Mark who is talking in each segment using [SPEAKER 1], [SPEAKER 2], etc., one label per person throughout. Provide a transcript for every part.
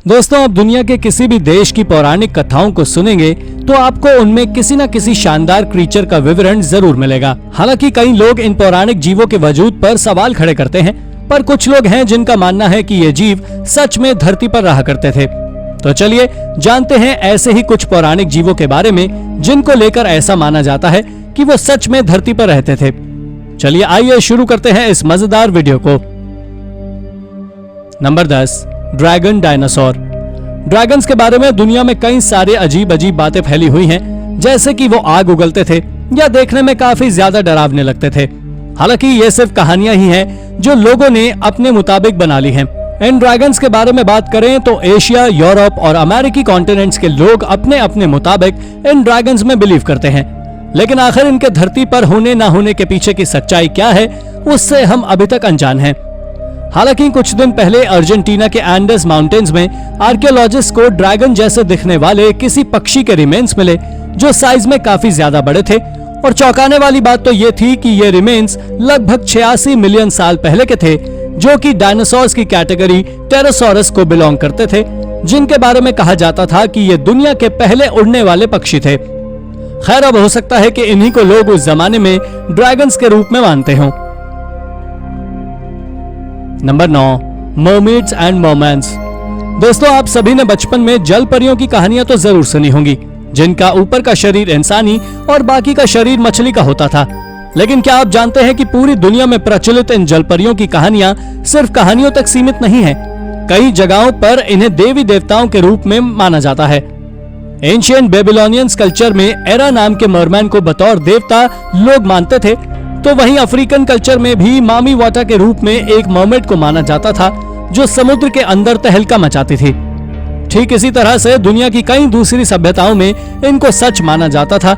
[SPEAKER 1] दोस्तों, आप दुनिया के किसी भी देश की पौराणिक कथाओं को सुनेंगे तो आपको उनमें किसी न किसी शानदार क्रीचर का विवरण जरूर मिलेगा। हालांकि कई लोग इन पौराणिक जीवों के वजूद पर सवाल खड़े करते हैं, पर कुछ लोग हैं जिनका मानना है कि ये जीव सच में धरती पर रहा करते थे। तो चलिए जानते हैं ऐसे ही कुछ पौराणिक जीवों के बारे में जिनको लेकर ऐसा माना जाता है कि वो सच में धरती पर रहते थे। चलिए आइए शुरू करते हैं इस मजेदार वीडियो को। Number 10, dragon dinosaur. ड्रैगन्स के बारे में दुनिया में कई सारे अजीब अजीब बातें फैली हुई हैं, जैसे कि वो आग उगलते थे या देखने में काफी ज्यादा डरावने लगते थे। हालांकि ये सिर्फ कहानियां ही हैं जो लोगों ने अपने मुताबिक बना ली हैं। इन ड्रैगन्स के बारे में बात करें तो एशिया, यूरोप और अमेरिकी कॉन्टिनेंट्स के लोग अपने अपने मुताबिक इन ड्रैगन्स में बिलीव करते हैं, लेकिन आखिर इनके धरती पर होने ना होने के पीछे की सच्चाई क्या है उससे हम अभी तक अनजान हैं। हालांकि कुछ दिन पहले अर्जेंटीना के एंडेस माउंटेन्स में आर्कियोलॉजिस्ट को ड्रैगन जैसे दिखने वाले किसी पक्षी के रिमेन्स मिले जो साइज में काफी ज्यादा बड़े थे। और चौंकाने वाली बात तो ये थी कि ये रिमेन्स लगभग 86 मिलियन साल पहले के थे, जो कि डायनासोर्स की कैटेगरी टेरोसॉरस को बिलोंग करते थे, जिनके बारे में कहा जाता था कि ये दुनिया के पहले उड़ने वाले पक्षी थे। खैर, अब हो सकता है कि इन्हीं को लोग उस जमाने में ड्रैगन्स के रूप में मानते हों। Number 9, mermaids and mermans. दोस्तों, आप सभी ने बचपन में जल परियों की कहानियां तो जरूर सुनी होंगी, जिनका ऊपर का शरीर इंसानी और बाकी का शरीर मछली का होता था। लेकिन क्या आप जानते हैं कि पूरी दुनिया में प्रचलित इन जल परियों की कहानियां सिर्फ कहानियों तक सीमित नहीं है। कई जगहों पर इन्हें देवी देवताओं के रूप में माना जाता है। एंशिएंट बेबीलोनियंस कल्चर में एरा नाम के मरमैन को बतौर देवता लोग मानते थे, तो वहीं अफ्रीकन कल्चर में भी मामी वाटा के रूप में एक मर्मेड को माना जाता था जो समुद्र के अंदर तहलका मचाती थी। ठीक इसी तरह से दुनिया की कई दूसरी सभ्यताओं में इनको सच माना जाता था।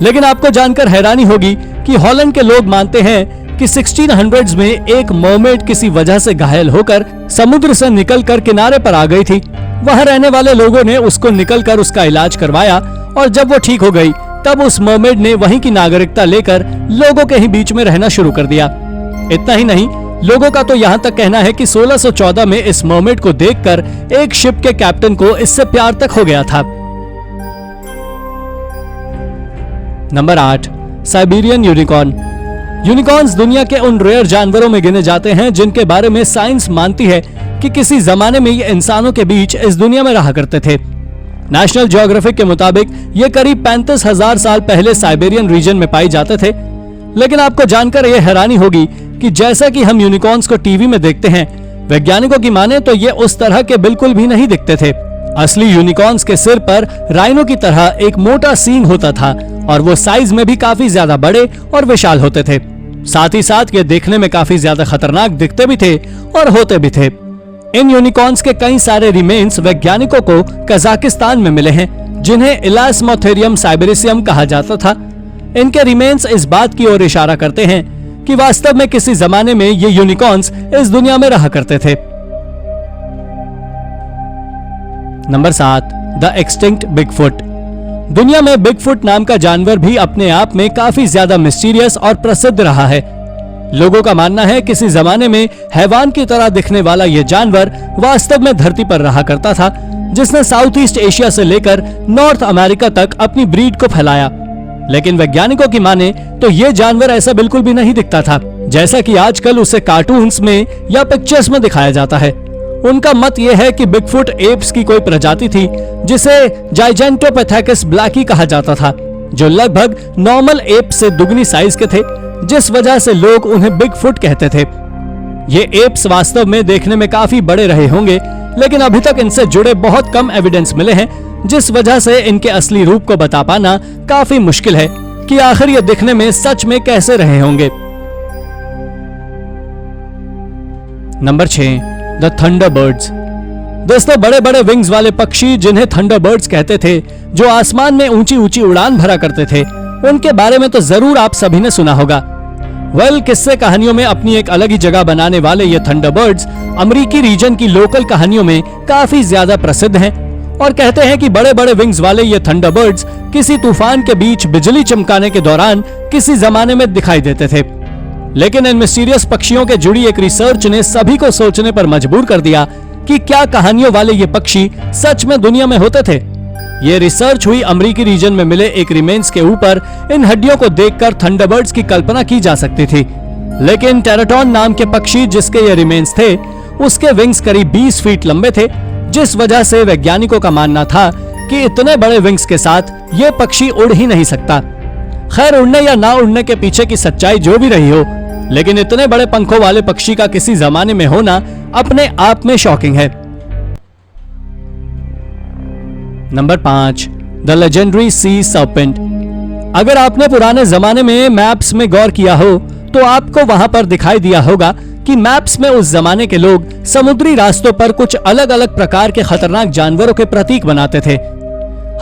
[SPEAKER 1] लेकिन आपको जानकर हैरानी होगी कि हॉलैंड के लोग मानते हैं कि 1600s में एक मर्मेड किसी वजह से घायल होकर समुद्र से निकलकर किनारे पर आ गई थी। वहां रहने वाले लोगों ने उसको निकलकर उसका इलाज करवाया और जब वो ठीक हो गई तब उस मर्मेड ने वहीं की नागरिकता लेकर लोगों के ही बीच में रहना शुरू कर दिया। इतना ही नहीं, लोगों का तो यहाँ तक कहना है कि 1614 में इस मर्मेड को देखकर एक शिप के कैप्टन को इससे प्यार तक हो गया था। Number 8, Siberian unicorn. यूनिकॉर्न्स दुनिया के उन रेयर जानवरों में गिने जाते हैं जिनके बारे में साइंस मानती है कि किसी जमाने में ये इंसानों के बीच इस दुनिया में रहा करते थे। नेशनल ज्योग्राफिक के मुताबिक ये करीब 35,000 साल पहले साइबेरियन रीजन में पाए जाते थे। लेकिन आपको जानकर ये हैरानी होगी कि जैसा कि हम यूनिकॉर्न्स को टीवी में देखते हैं, वैज्ञानिकों की माने तो ये उस तरह के बिल्कुल भी नहीं दिखते थे। असली यूनिकॉर्न्स के सिर पर राइनो की तरह एक मोटा सींग होता था और वो साइज में भी काफी ज्यादा बड़े और विशाल होते थे। साथ ही साथ ये देखने में काफी ज्यादा खतरनाक दिखते भी थे और होते भी थे। इन यूनिकॉर्न्स के कई सारे रिमेन्स वैज्ञानिकों को कजाकिस्तान में मिले हैं, जिन्हें इलास्मोथेरियम साइबेरियम कहा जाता था। इनके रिमेन्स इस बात की ओर इशारा करते हैं कि वास्तव में किसी जमाने में ये यूनिकॉर्न्स इस दुनिया में रहा करते थे। Number 7, the extinct Bigfoot. दुनिया में बिगफुट नाम का जानवर भी अपने आप में काफी ज्यादा मिस्टीरियस और प्रसिद्ध रहा है। लोगों का मानना है किसी जमाने में हैवान की तरह दिखने वाला यह जानवर वास्तव में धरती पर रहा करता था, जिसने साउथ ईस्ट एशिया से लेकर नॉर्थ अमेरिका तक अपनी ब्रीड को फैलाया। लेकिन वैज्ञानिकों की माने तो ये जानवर ऐसा बिल्कुल भी नहीं दिखता था जैसा कि आजकल उसे कार्टून्स में या पिक्चर्स में दिखाया जाता है। उनका मत यह है कि बिगफुट एप्स की कोई प्रजाति थी जिसे जाइजेंटोपैथेकस ब्लैकी कहा जाता था, जो लगभग नॉर्मल एप से दुगनी साइज के थे, जिस वजह से लोग उन्हें बिगफुट कहते थे। ये एप्स वास्तव में देखने में काफी बड़े रहे होंगे, लेकिन अभी तक इनसे जुड़े बहुत कम एविडेंस मिले हैं, जिस वजह से इनके असली रूप को बता पाना काफी मुश्किल है कि आखिर ये दिखने में सच में कैसे रहे होंगे। Number 6, the Thunderbirds. दोस्तों, बड़े बड़े विंग्स वाले पक्षी जिन्हें थंडरबर्ड्स कहते थे, जो आसमान में ऊंची ऊंची उड़ान भरा करते थे, उनके बारे में तो जरूर आप सभी ने सुना होगा। किस्से कहानियों में अपनी एक अलग ही जगह बनाने वाले ये थंडरबर्ड्स अमेरिकी रीजन की लोकल कहानियों में काफी ज्यादा प्रसिद्ध हैं और कहते हैं कि बड़े बड़े विंग्स वाले ये थंडरबर्ड्स किसी तूफान के बीच बिजली चमकाने के दौरान किसी जमाने में दिखाई देते थे। लेकिन इन मिस्टीरियस पक्षियों के जुड़ी एक रिसर्च ने सभी को सोचने पर मजबूर कर दिया कि क्या कहानियों वाले ये पक्षी सच में दुनिया में होते थे। ये रिसर्च हुई अमेरिकी रीजन में मिले एक रिमेन्स के ऊपर। इन हड्डियों को देखकर थंडरबर्ड्स की कल्पना की जा सकती थी, लेकिन टेराटॉन नाम के पक्षी जिसके ये रिमेन्स थे, उसके विंग्स करीब 20 फीट लंबे थे, जिस वजह से वैज्ञानिकों का मानना था कि इतने बड़े विंग्स के साथ ये पक्षी उड़ ही नहीं सकता। खैर, उड़ने या ना उड़ने के पीछे की सच्चाई जो भी रही हो, लेकिन इतने बड़े पंखों वाले पक्षी का किसी जमाने में होना अपने आप में शॉकिंग है। Number 5, the legendary sea serpent. अगर आपने पुराने जमाने में मैप्स में गौर किया हो तो आपको वहां पर दिखाई दिया होगा कि मैप्स में उस जमाने के लोग समुद्री रास्तों पर कुछ अलग अलग प्रकार के खतरनाक जानवरों के प्रतीक बनाते थे।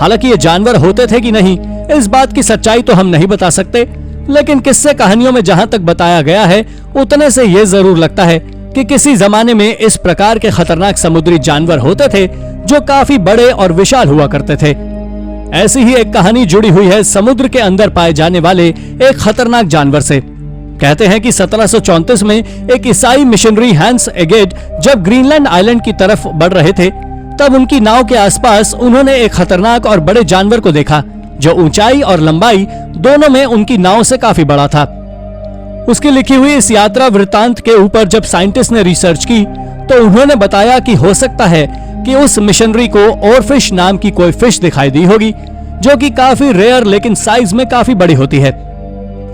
[SPEAKER 1] हालांकि ये जानवर होते थे कि नहीं, इस बात की सच्चाई तो हम नहीं बता सकते, लेकिन किस्से कहानियों में जहां तक बताया गया है उतने से ये जरूर लगता है कि किसी जमाने में इस प्रकार के खतरनाक समुद्री जानवर होते थे जो काफी बड़े और विशाल हुआ करते थे। ऐसी ही एक कहानी जुड़ी हुई है समुद्र के अंदर पाए जाने वाले एक खतरनाक जानवर से। कहते हैं कि 1734 में एक ईसाई मिशनरी हैंस एगेड जब ग्रीनलैंड आइलैंड की तरफ बढ़ रहे थे, तब उनकी नाव के आसपास उन्होंने एक खतरनाक और बड़े जानवर को देखा जो ऊंचाई और लंबाई दोनों में उनकी नाव से काफी बड़ा था। उसकी लिखी हुई इस यात्रा वृत्तांत के ऊपर जब साइंटिस्ट ने रिसर्च की तो उन्होंने बताया कि हो सकता है कि उस मिशनरी को ओरफिश नाम की कोई फिश दिखाई दी होगी, जो कि काफी रेयर लेकिन साइज में काफी बड़ी होती है।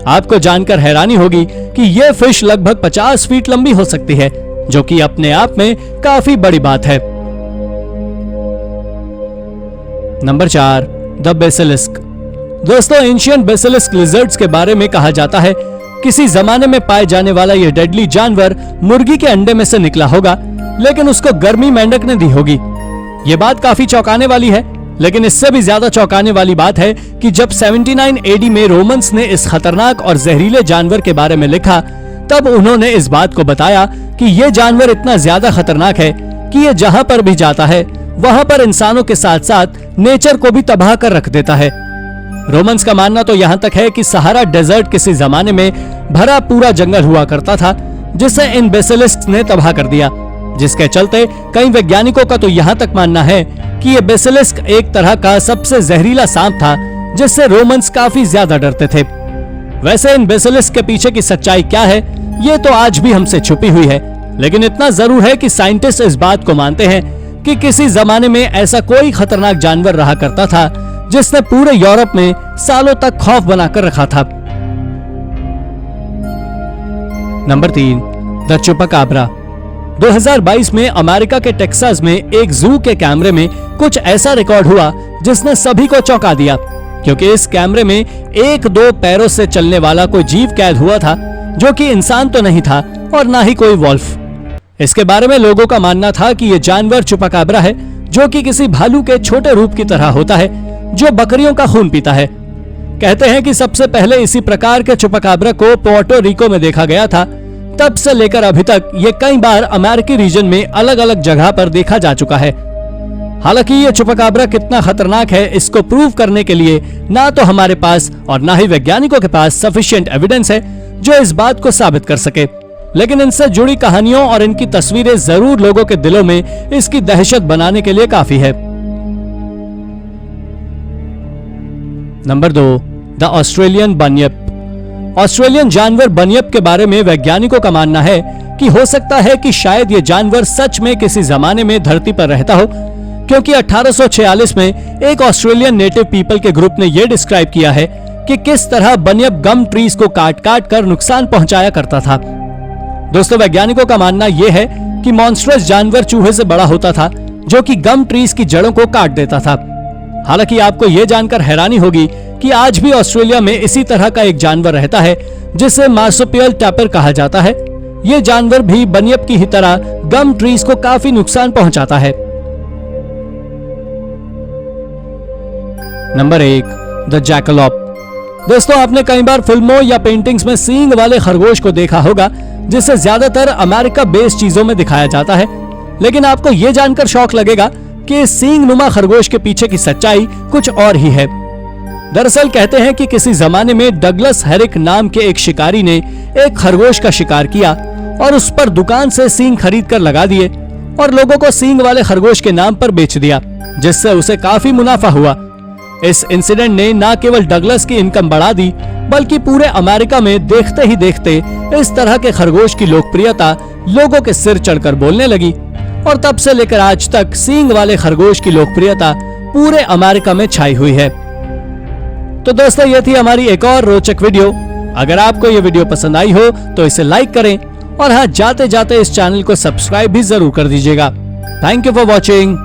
[SPEAKER 1] आपको जानकर हैरानी होगी कि यह फिश लगभग 50 फीट लंबी हो सकती है, जो कि अपने आप में काफी बड़ी बात है। Number 4, the basilisk. दोस्तों, एंशिएंट बेसिलिस्क लिजर्ड्स के बारे में कहा जाता है किसी जमाने में पाए जाने वाला यह डेडली जानवर मुर्गी के अंडे में से निकला होगा, लेकिन उसको गर्मी मेंढक ने दी होगी। ये बात काफी चौंकाने वाली है, लेकिन इससे भी ज्यादा चौंकाने वाली बात है कि जब 79 एडी में रोमन्स ने इस खतरनाक और जहरीले जानवर के बारे में लिखा, तब उन्होंने इस बात को बताया कि यह जानवर इतना ज्यादा खतरनाक है कि यह जहां पर भी जाता है वहां पर इंसानों के साथ साथ नेचर को भी तबाह कर रख देता है। रोमन्स का मानना तो यहाँ तक है कि सहारा डेजर्ट किसी जमाने में भरा पूरा जंगल हुआ करता था, जिसे इन बेसिलिस्क ने तबाह कर दिया, जिसके चलते कई वैज्ञानिकों का तो यहाँ तक मानना है कि ये बेसिलिस्क एक तरह का सबसे जहरीला सांप था, जिससे रोमन्स काफी ज्यादा डरते थे। वैसे इन बेसिलिस्क के पीछे की सच्चाई क्या है, ये तो आज भी हमसे छुपी हुई है, लेकिन इतना जरूर है कि साइंटिस्ट इस बात को मानते हैं कि किसी जमाने में ऐसा कोई खतरनाक जानवर रहा करता था जिसने पूरे यूरोप में सालों तक खौफ बनाकर रखा था। Number 3, the चुपाकाब्रा। 2022 में अमेरिका के टेक्सास में एक जू के कैमरे में कुछ ऐसा रिकॉर्ड हुआ जिसने सभी को चौंका दिया, क्योंकि इस कैमरे में 1-2 पैरों से चलने वाला कोई जीव कैद हुआ था, जो कि इंसान तो नहीं था और ना ही कोई वॉल्फ। इसके बारे में लोगों का मानना था कि यह जानवर चुपाकाब्रा है, जो कि किसी भालू के छोटे रूप की तरह होता है, जो बकरियों का खून पीता है। कहते हैं कि सबसे पहले इसी प्रकार के चुपाकाब्रा को पोर्टो रिको में देखा गया था। तब से लेकर अभी तक ये कई बार अमेरिकी रीजन में अलग अलग जगह पर देखा जा चुका है। हालांकि ये चुपाकाब्रा कितना खतरनाक है, इसको प्रूव करने के लिए ना तो हमारे पास और ना ही वैज्ञानिकों के पास सफिशिएंट एविडेंस है जो इस बात को साबित कर सके, लेकिन इनसे जुड़ी कहानियों और इनकी तस्वीरें जरूर लोगों के दिलों में इसकी दहशत बनाने के लिए काफी है। Number 2, the Australian bunyip. Australian जानवर बनियप के बारे में वैज्ञानिकों का मानना है कि हो सकता है कि शायद ये जानवर सच में किसी जमाने में धरती पर रहता हो, क्योंकि 1846 में एक ऑस्ट्रेलियन नेटिव पीपल के ग्रुप ने यह डिस्क्राइब किया है कि किस तरह बनियप गम ट्रीज को काट काट कर नुकसान पहुंचाया करता था। दोस्तों, वैज्ञानिकों का मानना यह है कि मॉन्स्ट्रस जानवर चूहे से बड़ा होता था, जो कि गम ट्रीज की जड़ों को काट देता था। हालांकि आपको यह जानकर हैरानी होगी कि आज भी ऑस्ट्रेलिया में इसी तरह का एक जानवर रहता है जिसे मार्सुपियल टैपर कहा जाता है। यह जानवर भी बनियप की ही तरह गम ट्रीज को काफी नुकसान पहुंचाता है। Number 1, the jackalope. दोस्तों, आपने कई बार फिल्मों या पेंटिंग्स में सींग वाले खरगोश को देखा होगा, जिसे ज्यादातर अमेरिका बेस्ड चीजों में दिखाया जाता है, लेकिन आपको यह जानकर शौक लगेगा कि इस सींग नुमा खरगोश के पीछे की सच्चाई कुछ और ही है। दरअसल कहते हैं कि किसी जमाने में डगलस हेरिक नाम के एक शिकारी ने एक खरगोश का शिकार किया और उस पर दुकान से सींग खरीद कर लगा दिए और लोगों को सींग वाले खरगोश के नाम पर बेच दिया, जिससे उसे काफी मुनाफा हुआ। इस इंसिडेंट ने न केवल डगलस की इनकम बढ़ा दी, बल्कि पूरे अमेरिका में देखते ही देखते इस तरह के खरगोश की लोकप्रियता लोगों के सिर चढ़कर बोलने लगी और तब से लेकर आज तक सींग वाले खरगोश की लोकप्रियता पूरे अमेरिका में छाई हुई है। तो दोस्तों, ये थी हमारी एक और रोचक वीडियो। अगर आपको ये वीडियो पसंद आई हो तो इसे लाइक करें और हाँ, जाते जाते इस चैनल को सब्सक्राइब भी जरूर कर दीजिएगा। Thank you for watching.